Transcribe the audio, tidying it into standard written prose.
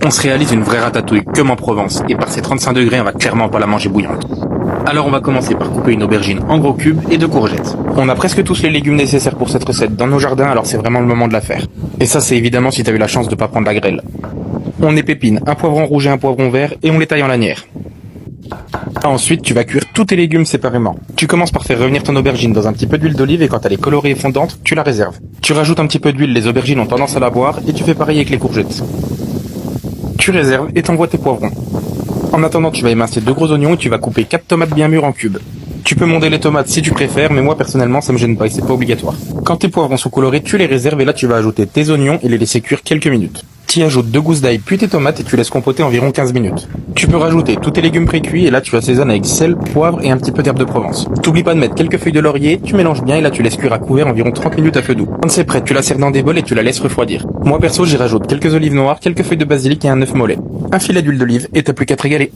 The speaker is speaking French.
On se réalise une vraie ratatouille, comme en Provence, et par ces 35 degrés, on va clairement pas la manger bouillante. Alors on va commencer par couper une aubergine en gros cubes et 2 courgettes. On a presque tous les légumes nécessaires pour cette recette dans nos jardins, alors c'est vraiment le moment de la faire. Et ça c'est évidemment si t'as eu la chance de pas prendre la grêle. On épépine un poivron rouge et un poivron vert et on les taille en lanières. Ensuite, tu vas cuire tous tes légumes séparément. Tu commences par faire revenir ton aubergine dans un petit peu d'huile d'olive et quand elle est colorée et fondante, tu la réserves. Tu rajoutes un petit peu d'huile, les aubergines ont tendance à la boire et tu fais pareil avec les courgettes. Tu réserves et t'envoies tes poivrons. En attendant, tu vas émincer 2 gros oignons et tu vas couper 4 tomates bien mûres en cubes. Tu peux monder les tomates si tu préfères, mais moi personnellement ça me gêne pas et c'est pas obligatoire. Quand tes poivrons sont colorés, tu les réserves et là tu vas ajouter tes oignons et les laisser cuire quelques minutes. Tu y ajoutes 2 gousses d'ail puis tes tomates et tu laisses compoter environ 15 minutes. Tu peux rajouter tous tes légumes pré-cuits et là tu assaisonnes avec sel, poivre et un petit peu d'herbe de Provence. T'oublies pas de mettre quelques feuilles de laurier, tu mélanges bien et là tu laisses cuire à couvert environ 30 minutes à feu doux. Quand c'est prêt, tu la sers dans des bols et tu la laisses refroidir. Moi perso j'y rajoute quelques olives noires, quelques feuilles de basilic et un œuf mollet. Un filet d'huile d'olive et t'as plus qu'à te régaler.